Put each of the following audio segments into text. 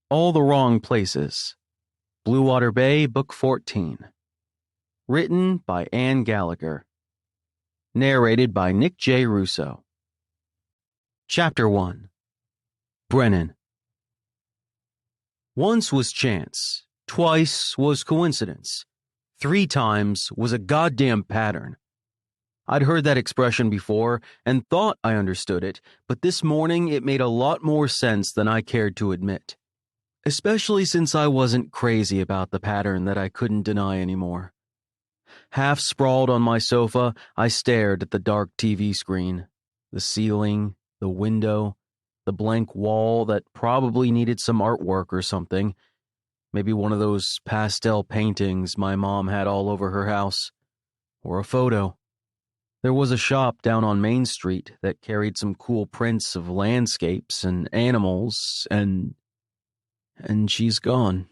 All the Wrong Places. Bluewater Bay, Book 14. Written by Ann Gallagher. Narrated by Nick J. Russo. Chapter 1. Brennan. Once was chance, twice was coincidence, 3 times was a goddamn pattern. I'd heard that expression before and thought I understood it, but this morning it made a lot more sense than I cared to admit. Especially since I wasn't crazy about the pattern that I couldn't deny anymore. Half sprawled on my sofa, I stared at the dark TV screen, the ceiling, the window, the blank wall that probably needed some artwork or something, maybe one of those pastel paintings my mom had all over her house, or a photo. There was a shop down on Main Street that carried some cool prints of landscapes and animals, and she's gone.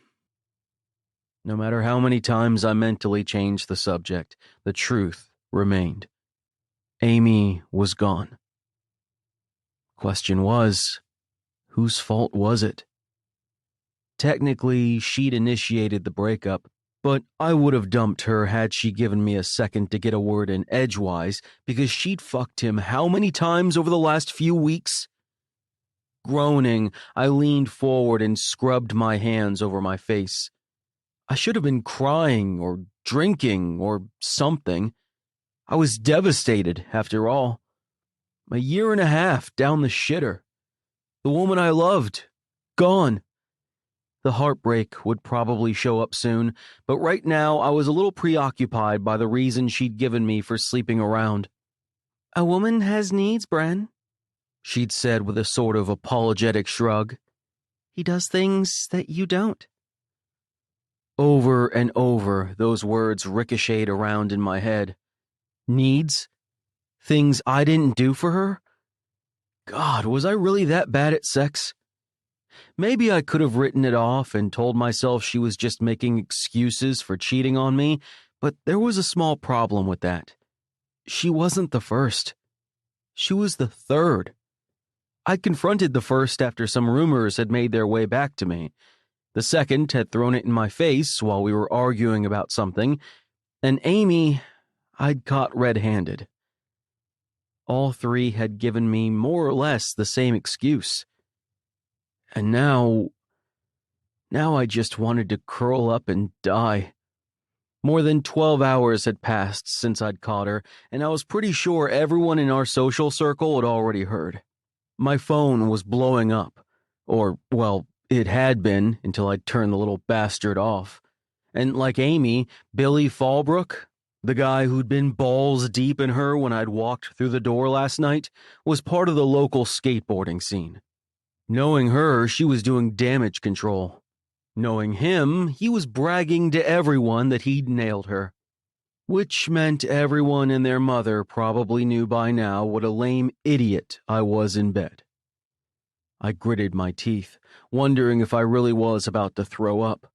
No matter how many times I mentally changed the subject, the truth remained. Amy was gone. Question was, whose fault was it? Technically, she'd initiated the breakup, but I would have dumped her had she given me a second to get a word in edgewise, because she'd fucked him how many times over the last few weeks? Groaning, I leaned forward and scrubbed my hands over my face. I should have been crying or drinking or something. I was devastated, after all. A year and a half down the shitter. The woman I loved, gone. The heartbreak would probably show up soon, but right now I was a little preoccupied by the reason she'd given me for sleeping around. "A woman has needs, Bren," she'd said with a sort of apologetic shrug. "He does things that you don't." Over and over, those words ricocheted around in my head. Needs? Things I didn't do for her? God, was I really that bad at sex? Maybe I could have written it off and told myself she was just making excuses for cheating on me, but there was a small problem with that. She wasn't the first. She was the third. I'd confronted the first after some rumors had made their way back to me. The second had thrown it in my face while we were arguing about something, and Amy, I'd caught red-handed. All 3 had given me more or less the same excuse. And now I just wanted to curl up and die. More than 12 hours had passed since I'd caught her, and I was pretty sure everyone in our social circle had already heard. My phone was blowing up, or, well, it had been until I'd turned the little bastard off. And like Amy, Billy Fallbrook, the guy who'd been balls deep in her when I'd walked through the door last night, was part of the local skateboarding scene. Knowing her, she was doing damage control. Knowing him, he was bragging to everyone that he'd nailed her. Which meant everyone and their mother probably knew by now what a lame idiot I was in bed. I gritted my teeth, wondering if I really was about to throw up.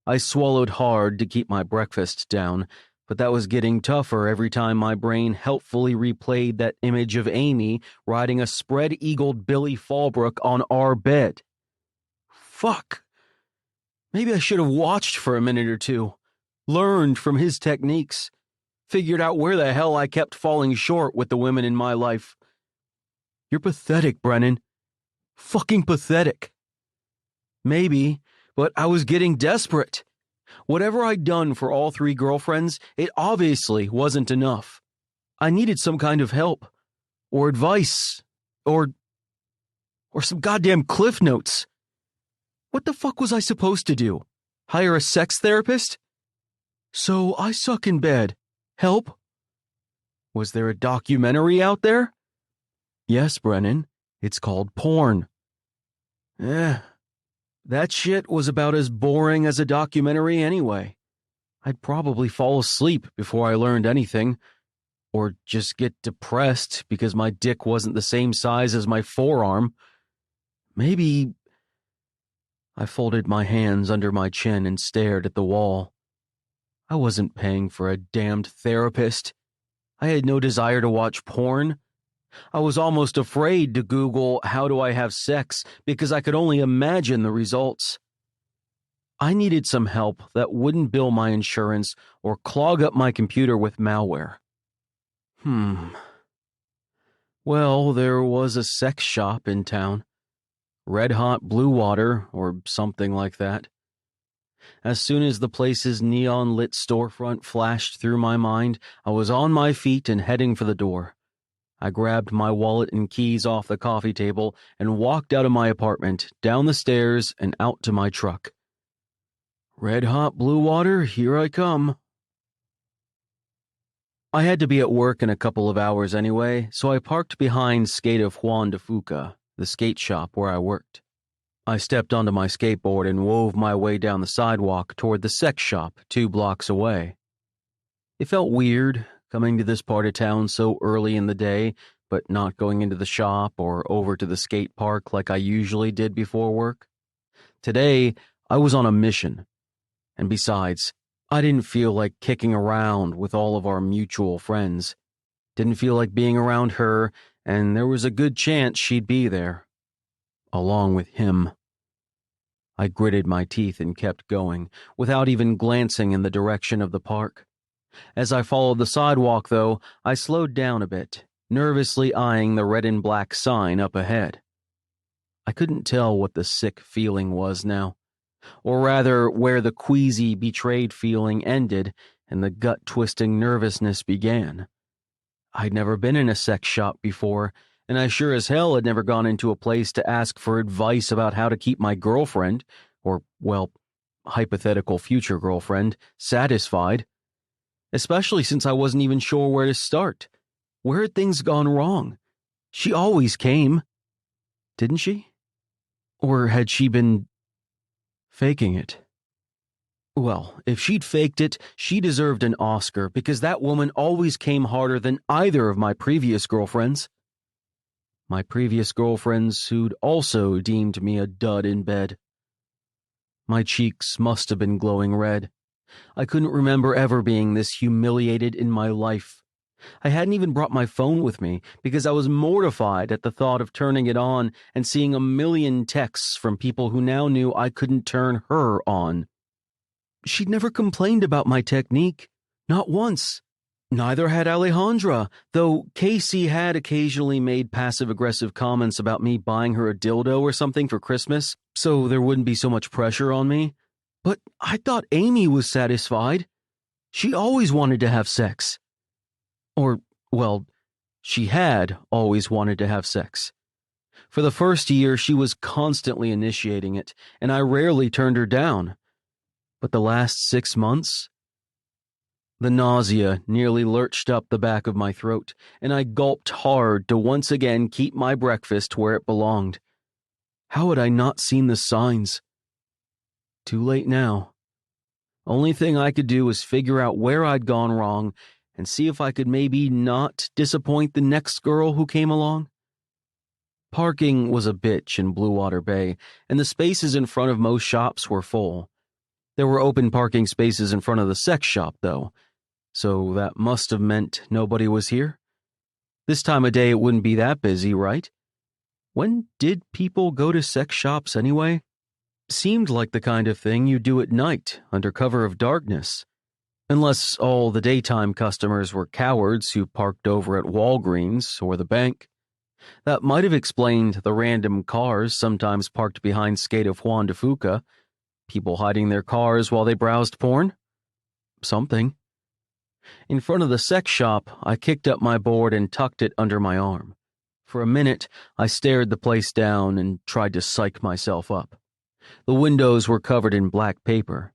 I swallowed hard to keep my breakfast down, but that was getting tougher every time my brain helpfully replayed that image of Amy riding a spread-eagled Billy Fallbrook on our bed. Fuck. Maybe I should have watched for a minute or two, learned from his techniques, figured out where the hell I kept falling short with the women in my life. You're pathetic, Brennan. Fucking pathetic. Maybe, but I was getting desperate. Whatever I'd done for all 3 girlfriends, it obviously wasn't enough. I needed some kind of help, or advice, or some goddamn cliff notes. What the fuck was I supposed to do? Hire a sex therapist? So I suck in bed. Help? Was there a documentary out there? Yes, Brennan. It's called porn. That shit was about as boring as a documentary anyway. I'd probably fall asleep before I learned anything, or just get depressed because my dick wasn't the same size as my forearm. Maybe... I folded my hands under my chin and stared at the wall. I wasn't paying for a damned therapist. I had no desire to watch porn. I was almost afraid to Google how do I have sex because I could only imagine the results. I needed some help that wouldn't bill my insurance or clog up my computer with malware. Well, there was a sex shop in town. Red Hot Bluewater or something like that. As soon as the place's neon-lit storefront flashed through my mind, I was on my feet and heading for the door. I grabbed my wallet and keys off the coffee table and walked out of my apartment, down the stairs, and out to my truck. Red Hot Bluewater, here I come. I had to be at work in a couple of hours anyway, so I parked behind Skate of Juan de Fuca, the skate shop where I worked. I stepped onto my skateboard and wove my way down the sidewalk toward the sex shop 2 blocks away. It felt weird, coming to this part of town so early in the day, but not going into the shop or over to the skate park like I usually did before work. Today, I was on a mission. And besides, I didn't feel like kicking around with all of our mutual friends. Didn't feel like being around her, and there was a good chance she'd be there. Along with him. I gritted my teeth and kept going, without even glancing in the direction of the park. As I followed the sidewalk, though, I slowed down a bit, nervously eyeing the red and black sign up ahead. I couldn't tell what the sick feeling was now, or rather where the queasy, betrayed feeling ended and the gut-twisting nervousness began. I'd never been in a sex shop before, and I sure as hell had never gone into a place to ask for advice about how to keep my girlfriend, or, well, hypothetical future girlfriend, satisfied. Especially since I wasn't even sure where to start. Where had things gone wrong? She always came. Didn't she? Or had she been faking it? Well, if she'd faked it, she deserved an Oscar because that woman always came harder than either of my previous girlfriends. My previous girlfriends who'd also deemed me a dud in bed. My cheeks must have been glowing red. I couldn't remember ever being this humiliated in my life. I hadn't even brought my phone with me because I was mortified at the thought of turning it on and seeing a million texts from people who now knew I couldn't turn her on. She'd never complained about my technique. Not once. Neither had Alejandra, though Casey had occasionally made passive-aggressive comments about me buying her a dildo or something for Christmas, so there wouldn't be so much pressure on me. But I thought Amy was satisfied. She always wanted to have sex. Or, well, she had always wanted to have sex. For the first year, she was constantly initiating it, and I rarely turned her down. But the last 6 months? The nausea nearly lurched up the back of my throat, and I gulped hard to once again keep my breakfast where it belonged. How had I not seen the signs? Too late now. Only thing I could do was figure out where I'd gone wrong and see if I could maybe not disappoint the next girl who came along. Parking was a bitch in Bluewater Bay, and the spaces in front of most shops were full. There were open parking spaces in front of the sex shop, though, so that must have meant nobody was here. This time of day it wouldn't be that busy, right? When did people go to sex shops anyway? Seemed like the kind of thing you do at night, under cover of darkness. Unless all the daytime customers were cowards who parked over at Walgreens or the bank. That might have explained the random cars sometimes parked behind Skate of Juan de Fuca. People hiding their cars while they browsed porn? Something. In front of the sex shop, I kicked up my board and tucked it under my arm. For a minute, I stared the place down and tried to psych myself up. The windows were covered in black paper.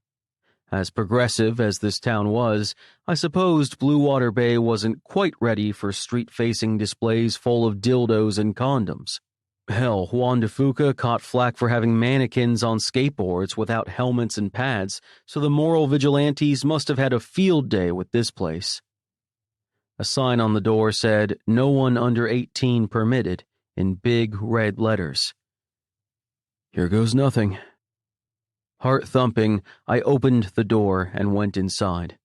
As progressive as this town was, I supposed Bluewater Bay wasn't quite ready for street-facing displays full of dildos and condoms. Hell, Juan de Fuca caught flack for having mannequins on skateboards without helmets and pads, so the moral vigilantes must have had a field day with this place. A sign on the door said, "No one under 18 permitted," in big red letters. Here goes nothing. Heart thumping, I opened the door and went inside.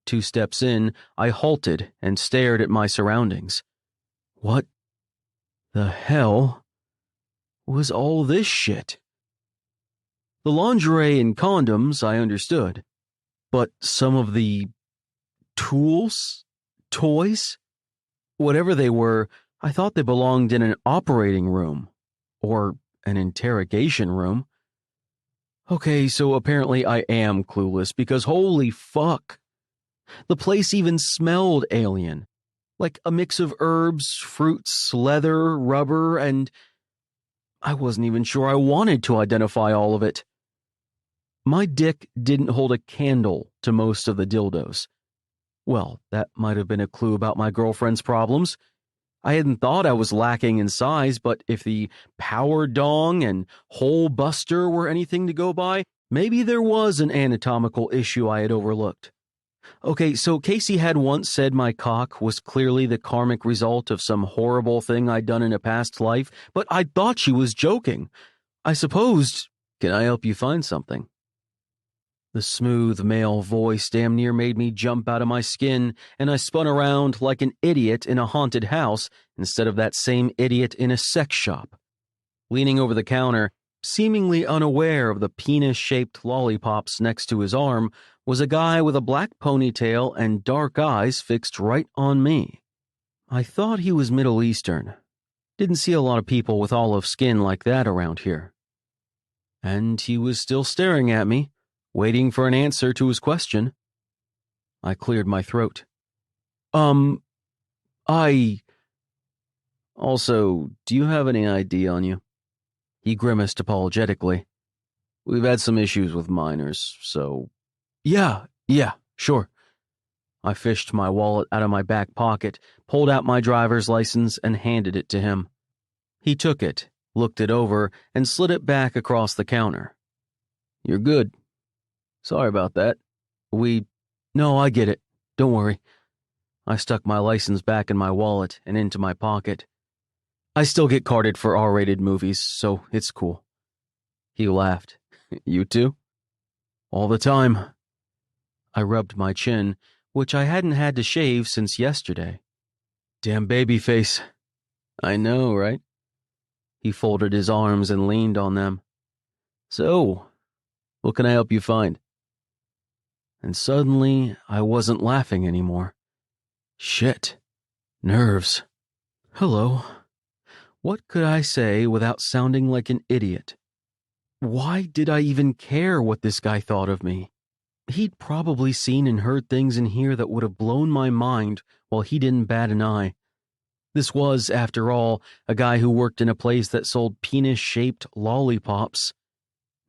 2 steps in, I halted and stared at my surroundings. What the hell was all this shit? The lingerie and condoms I understood, but some of the tools, toys, whatever they were, I thought they belonged in an operating room or an interrogation room. Okay, so apparently I am clueless because holy fuck. The place even smelled alien, like a mix of herbs, fruits, leather, rubber, and I wasn't even sure I wanted to identify all of it. My dick didn't hold a candle to most of the dildos. Well, that might have been a clue about my girlfriend's problems. I hadn't thought I was lacking in size, but if the power dong and hole buster were anything to go by, maybe there was an anatomical issue I had overlooked. Okay, so Casey had once said my cock was clearly the karmic result of some horrible thing I'd done in a past life, but I thought she was joking. I supposed, can I help you find something? The smooth male voice damn near made me jump out of my skin, and I spun around like an idiot in a haunted house instead of that same idiot in a sex shop. Leaning over the counter, seemingly unaware of the penis-shaped lollipops next to his arm, was a guy with a black ponytail and dark eyes fixed right on me. I thought he was Middle Eastern. Didn't see a lot of people with olive skin like that around here. And he was still staring at me, waiting for an answer to his question. I cleared my throat. Also, do you have any ID on you? He grimaced apologetically. We've had some issues with minors, so... Yeah, sure. I fished my wallet out of my back pocket, pulled out my driver's license, and handed it to him. He took it, looked it over, and slid it back across the counter. You're good. Sorry about that. No, I get it. Don't worry. I stuck my license back in my wallet and into my pocket. I still get carded for R-rated movies, so it's cool. He laughed. You too? All the time. I rubbed my chin, which I hadn't had to shave since yesterday. Damn baby face. I know, right? He folded his arms and leaned on them. So, what can I help you find? And suddenly, I wasn't laughing anymore. Shit. Nerves. Hello. What could I say without sounding like an idiot? Why did I even care what this guy thought of me? He'd probably seen and heard things in here that would have blown my mind while he didn't bat an eye. This was, after all, a guy who worked in a place that sold penis-shaped lollipops.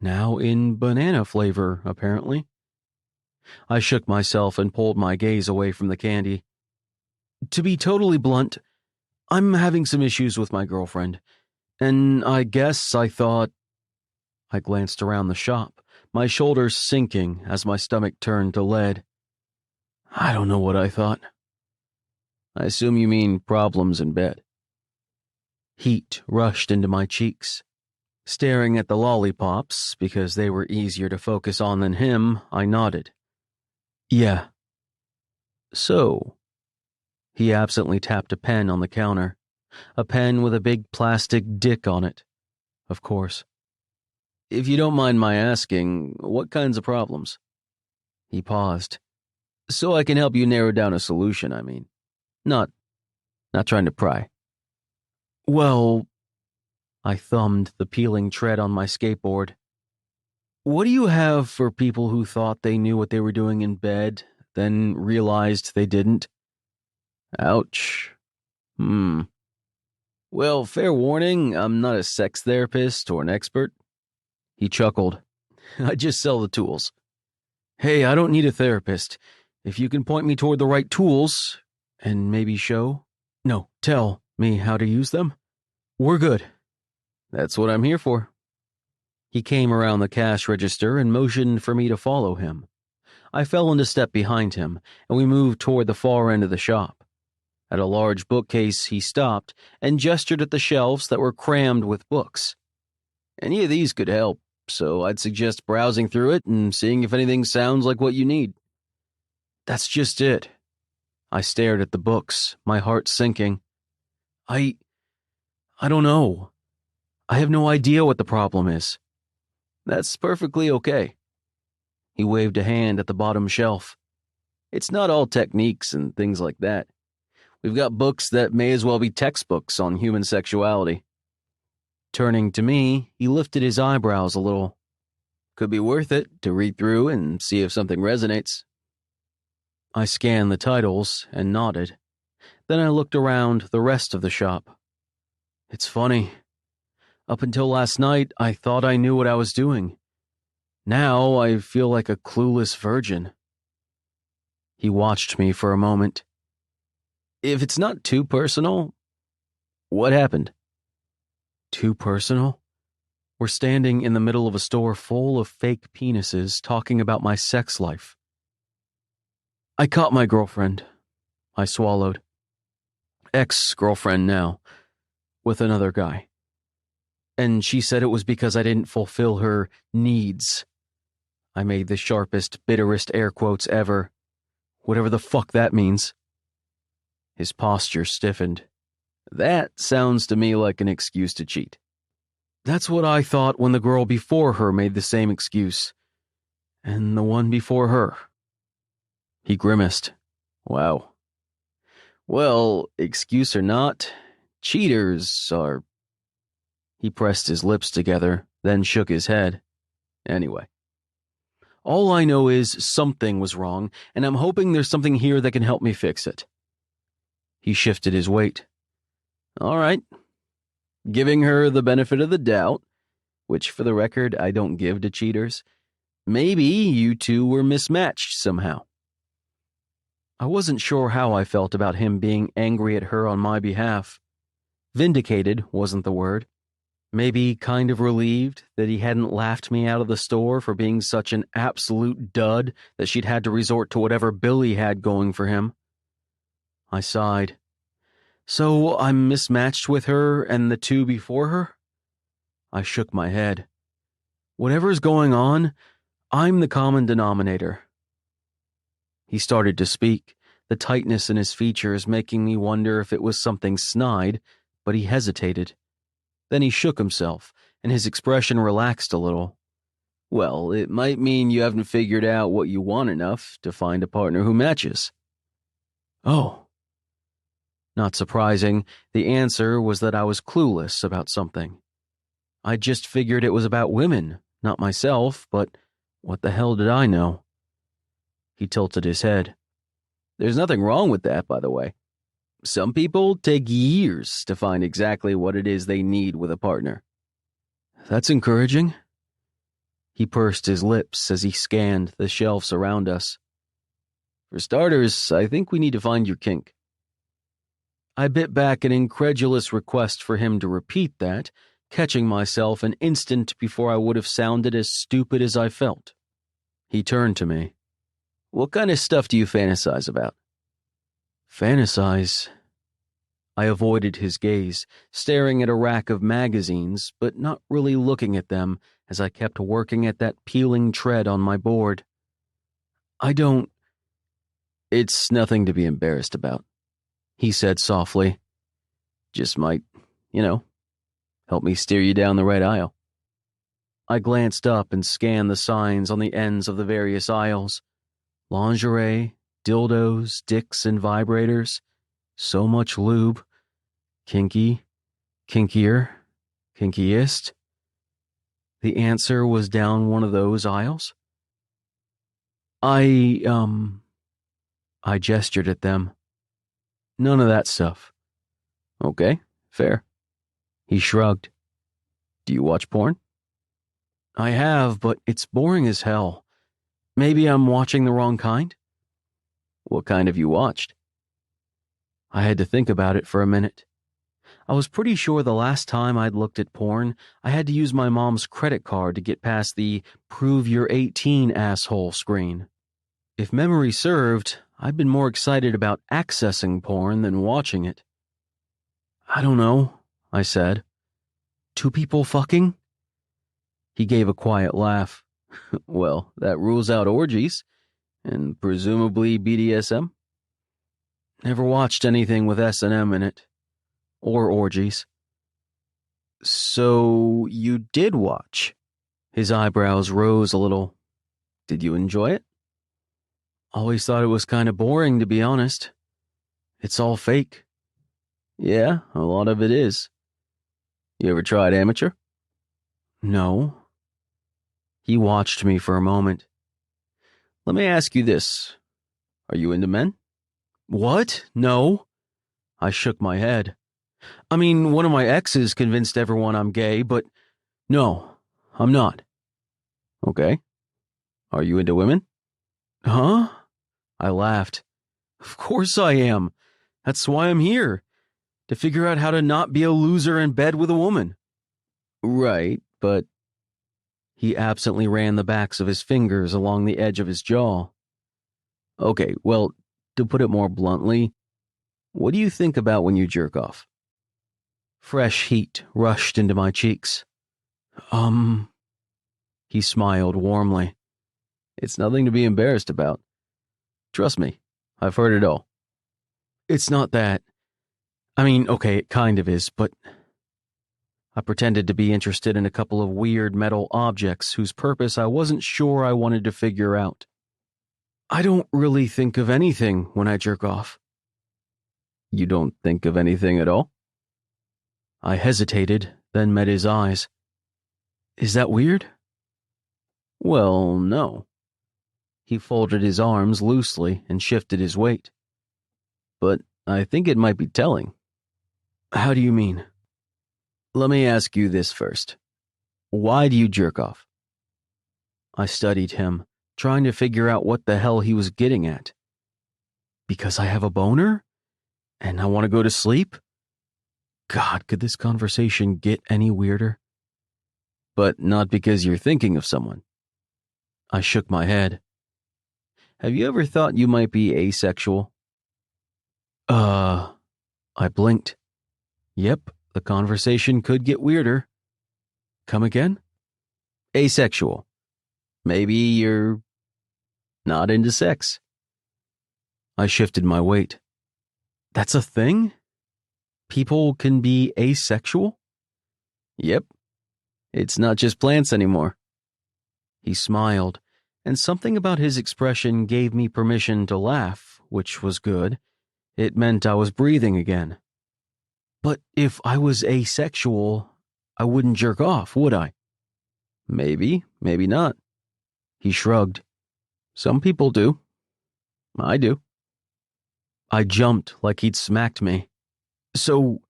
Now in banana flavor, apparently. I shook myself and pulled my gaze away from the candy. To be totally blunt, I'm having some issues with my girlfriend, and I guess I thought... I glanced around the shop, my shoulders sinking as my stomach turned to lead. I don't know what I thought. I assume you mean problems in bed. Heat rushed into my cheeks. Staring at the lollipops, because they were easier to focus on than him, I nodded. Yeah. So, he absently tapped a pen on the counter, a pen with a big plastic dick on it, of course. If you don't mind my asking, what kinds of problems? He paused. So I can help you narrow down a solution, I mean. Not trying to pry. Well, I thumbed the peeling tread on my skateboard. What do you have for people who thought they knew what they were doing in bed, then realized they didn't? Ouch. Well, fair warning, I'm not a sex therapist or an expert. He chuckled. I just sell the tools. Hey, I don't need a therapist. If you can point me toward the right tools, and maybe tell me how to use them, we're good. That's what I'm here for. He came around the cash register and motioned for me to follow him. I fell into step behind him, and we moved toward the far end of the shop. At a large bookcase, he stopped and gestured at the shelves that were crammed with books. Any of these could help, so I'd suggest browsing through it and seeing if anything sounds like what you need. That's just it. I stared at the books, my heart sinking. I don't know. I have no idea what the problem is. That's perfectly okay. He waved a hand at the bottom shelf. It's not all techniques and things like that. We've got books that may as well be textbooks on human sexuality. Turning to me, he lifted his eyebrows a little. Could be worth it to read through and see if something resonates. I scanned the titles and nodded. Then I looked around the rest of the shop. It's funny. Up until last night, I thought I knew what I was doing. Now I feel like a clueless virgin. He watched me for a moment. If it's not too personal, what happened? Too personal? We're standing in the middle of a store full of fake penises talking about my sex life. I caught my girlfriend. I swallowed. Ex-girlfriend now, with another guy. And she said it was because I didn't fulfill her needs. I made the sharpest, bitterest air quotes ever. Whatever the fuck that means. His posture stiffened. That sounds to me like an excuse to cheat. That's what I thought when the girl before her made the same excuse. And the one before her. He grimaced. Wow. Well, excuse or not, cheaters are... He pressed his lips together, then shook his head. Anyway. All I know is something was wrong, and I'm hoping there's something here that can help me fix it. He shifted his weight. All right. Giving her the benefit of the doubt, which for the record I don't give to cheaters, maybe you two were mismatched somehow. I wasn't sure how I felt about him being angry at her on my behalf. Vindicated wasn't the word. Maybe kind of relieved that he hadn't laughed me out of the store for being such an absolute dud that she'd had to resort to whatever Billy had going for him. I sighed. So I'm mismatched with her and the two before her? I shook my head. Whatever's going on, I'm the common denominator. He started to speak, the tightness in his features making me wonder if it was something snide, but he hesitated. Then he shook himself, and his expression relaxed a little. Well, it might mean you haven't figured out what you want enough to find a partner who matches. Oh. Not surprising, the answer was that I was clueless about something. I just figured it was about women, not myself, but what the hell did I know? He tilted his head. There's nothing wrong with that, by the way. Some people take years to find exactly what it is they need with a partner. That's encouraging. He pursed his lips as he scanned the shelves around us. For starters, I think we need to find your kink. I bit back an incredulous request for him to repeat that, catching myself an instant before I would have sounded as stupid as I felt. He turned to me. What kind of stuff do you fantasize about? Fantasize? I avoided his gaze, staring at a rack of magazines, but not really looking at them as I kept working at that peeling tread on my board. It's nothing to be embarrassed about, he said softly. Just might, help me steer you down the right aisle. I glanced up and scanned the signs on the ends of the various aisles. Lingerie, dildos, dicks, and vibrators. So much lube. Kinky. Kinkier. Kinkiest. The answer was down one of those aisles. I gestured at them. None of that stuff. Okay, fair. He shrugged. Do you watch porn? I have, but it's boring as hell. Maybe I'm watching the wrong kind? What kind have you watched? I had to think about it for a minute. I was pretty sure the last time I'd looked at porn, I had to use my mom's credit card to get past the "Prove You're 18, asshole" screen. If memory served, I'd been more excited about accessing porn than watching it. I don't know, I said. Two people fucking? He gave a quiet laugh. Well, that rules out orgies, and presumably BDSM. Never watched anything with S&M in it. or orgies. So you did watch? His eyebrows rose a little. Did you enjoy it? Always thought it was kind of boring, to be honest. It's all fake. Yeah, a lot of it is. You ever tried amateur? No. He watched me for a moment. Let me ask you this. Are you into men? What? No. I shook my head. I mean, one of my exes convinced everyone I'm gay, but no, I'm not. Okay. Are you into women? Huh? I laughed. Of course I am. That's why I'm here. To figure out how to not be a loser in bed with a woman. Right, but... He absently ran the backs of his fingers along the edge of his jaw. Okay, well, to put it more bluntly, what do you think about when you jerk off? Fresh heat rushed into my cheeks. He smiled warmly. It's nothing to be embarrassed about. Trust me, I've heard it all. It's not that. I mean, okay, it kind of is, but... I pretended to be interested in a couple of weird metal objects whose purpose I wasn't sure I wanted to figure out. I don't really think of anything when I jerk off. You don't think of anything at all? I hesitated, then met his eyes. Is that weird? Well, no. He folded his arms loosely and shifted his weight. But I think it might be telling. How do you mean? Let me ask you this first. Why do you jerk off? I studied him, trying to figure out what the hell he was getting at. Because I have a boner? And I want to go to sleep? God, could this conversation get any weirder? But not because you're thinking of someone. I shook my head. Have you ever thought you might be asexual? I blinked. Yep, the conversation could get weirder. Come again? Asexual. Maybe you're not into sex. I shifted my weight. That's a thing? People can be asexual? Yep. It's not just plants anymore. He smiled, and something about his expression gave me permission to laugh, which was good. It meant I was breathing again. But if I was asexual, I wouldn't jerk off, would I? Maybe, maybe not. He shrugged. Some people do. I do. I jumped like he'd smacked me. So,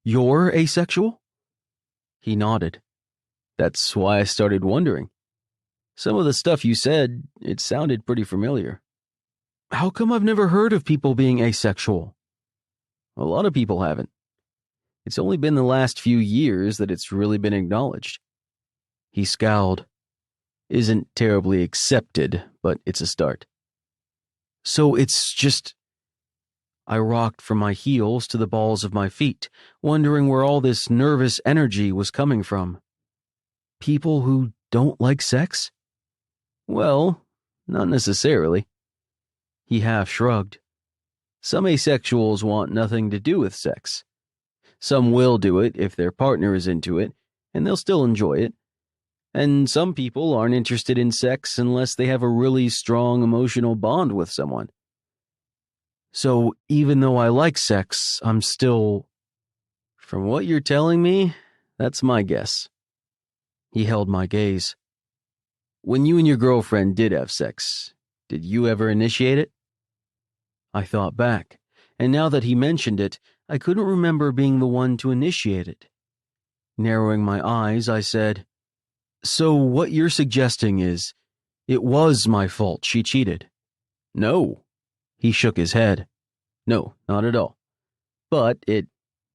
you're asexual? He nodded. That's why I started wondering. Some of the stuff you said, it sounded pretty familiar. How come I've never heard of people being asexual? A lot of people haven't. It's only been the last few years that it's really been acknowledged. He scowled. Isn't terribly accepted, but it's a start. So it's just... I rocked from my heels to the balls of my feet, wondering where all this nervous energy was coming from. People who don't like sex? Well, not necessarily. He half shrugged. Some asexuals want nothing to do with sex. Some will do it if their partner is into it, and they'll still enjoy it. And some people aren't interested in sex unless they have a really strong emotional bond with someone. So even though I like sex, I'm still... From what you're telling me, that's my guess. He held my gaze. When you and your girlfriend did have sex, did you ever initiate it? I thought back, and now that he mentioned it, I couldn't remember being the one to initiate it. Narrowing my eyes, I said, So what you're suggesting is, it was my fault she cheated? No. He shook his head. No, not at all. But it...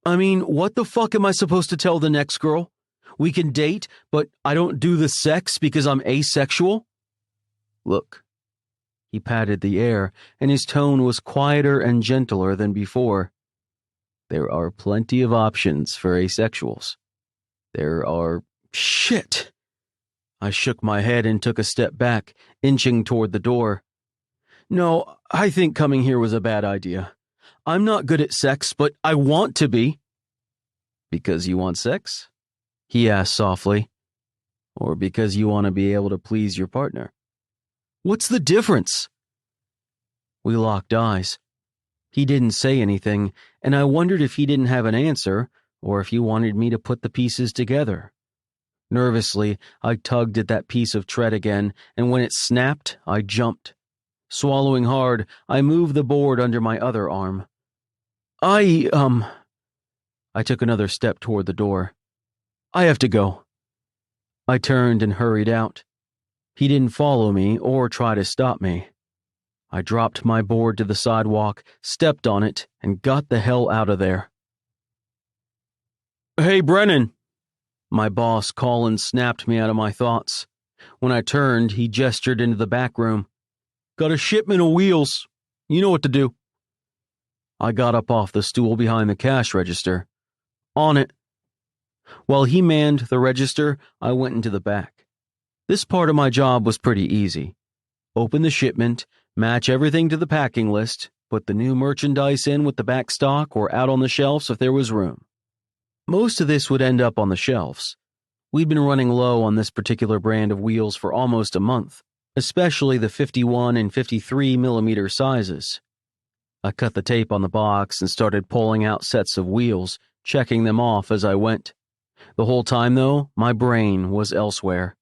I mean, what the fuck am I supposed to tell the next girl? We can date, but I don't do the sex because I'm asexual? Look. He patted the air, and his tone was quieter and gentler than before. There are plenty of options for asexuals. There are... Shit! I shook my head and took a step back, inching toward the door. No, I think coming here was a bad idea. I'm not good at sex, but I want to be. Because you want sex? He asked softly. Or because you want to be able to please your partner? What's the difference? We locked eyes. He didn't say anything, and I wondered if he didn't have an answer, or if he wanted me to put the pieces together. Nervously, I tugged at that piece of thread again, and when it snapped, I jumped. Swallowing hard, I moved the board under my other arm. I took another step toward the door. I have to go. I turned and hurried out. He didn't follow me or try to stop me. I dropped my board to the sidewalk, stepped on it, and got the hell out of there. Hey, Brennan! My boss, Colin, snapped me out of my thoughts. When I turned, he gestured into the back room. Got a shipment of wheels. You know what to do. I got up off the stool behind the cash register. On it. While he manned the register, I went into the back. This part of my job was pretty easy. Open the shipment, match everything to the packing list, put the new merchandise in with the back stock or out on the shelves if there was room. Most of this would end up on the shelves. We'd been running low on this particular brand of wheels for almost a month, especially the 51 and 53 millimeter sizes. I cut the tape on the box and started pulling out sets of wheels, checking them off as I went. The whole time, though, my brain was elsewhere.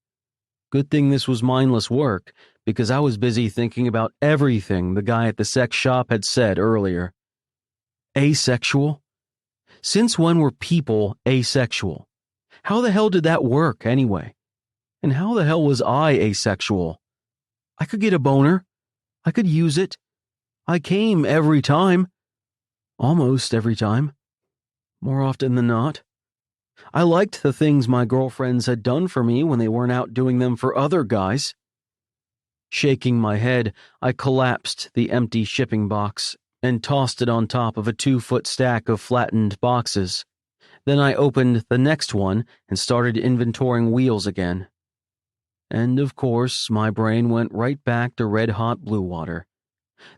Good thing this was mindless work, because I was busy thinking about everything the guy at the sex shop had said earlier. Asexual? Since when were people asexual? How the hell did that work, anyway? And how the hell was I asexual? I could get a boner. I could use it. I came every time. Almost every time. More often than not. I liked the things my girlfriends had done for me when they weren't out doing them for other guys. Shaking my head, I collapsed the empty shipping box and tossed it on top of a 2-foot stack of flattened boxes. Then I opened the next one and started inventorying wheels again. And of course, my brain went right back to red-hot Bluewater.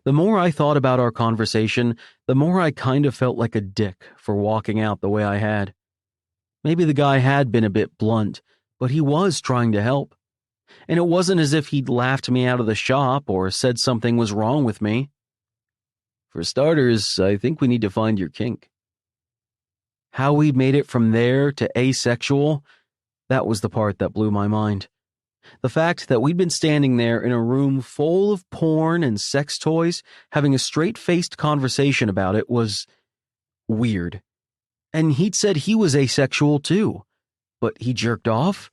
The more I thought about our conversation, the more I kind of felt like a dick for walking out the way I had. Maybe the guy had been a bit blunt, but he was trying to help. And it wasn't as if he'd laughed me out of the shop or said something was wrong with me. For starters, I think we need to find your kink. How we made it from there to asexual, that was the part that blew my mind. The fact that we'd been standing there in a room full of porn and sex toys, having a straight-faced conversation about it was weird. And he'd said he was asexual too, but he jerked off,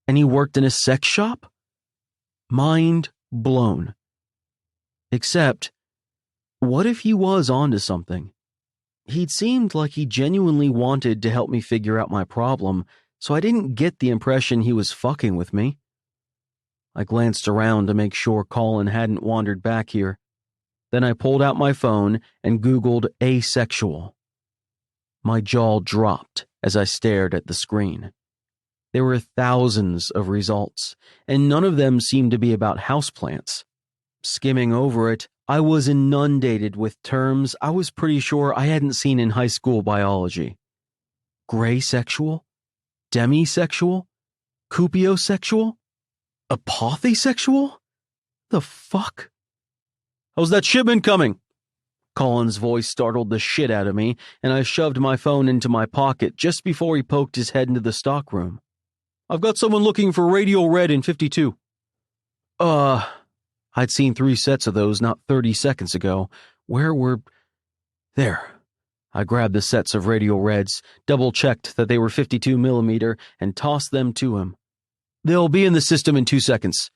and he worked in a sex shop? Mind blown. Except, what if he was onto something? He'd seemed like he genuinely wanted to help me figure out my problem, so I didn't get the impression he was fucking with me. I glanced around to make sure Colin hadn't wandered back here. Then I pulled out my phone and Googled asexual. My jaw dropped as I stared at the screen. There were thousands of results, and none of them seemed to be about houseplants. Skimming over it, I was inundated with terms I was pretty sure I hadn't seen in high school biology. Graysexual? Demisexual? Cupiosexual? Apothesexual? The fuck? How's that shipment coming? Colin's voice startled the shit out of me, and I shoved my phone into my pocket just before he poked his head into the stockroom. I've got someone looking for Radio Red in 52. I'd seen 3 sets of those not 30 seconds ago. Where were... There. I grabbed the sets of Radio Reds, double-checked that they were 52 millimeter, and tossed them to him. They'll be in the system in 2 seconds.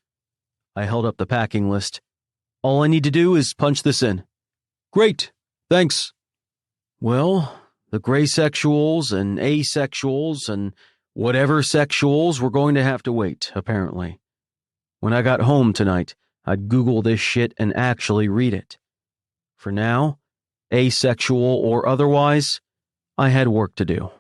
I held up the packing list. All I need to do is punch this in. Great, thanks. Well, the graysexuals and asexuals and whatever sexuals were going to have to wait, apparently. When I got home tonight, I'd Google this shit and actually read it. For now, asexual or otherwise, I had work to do.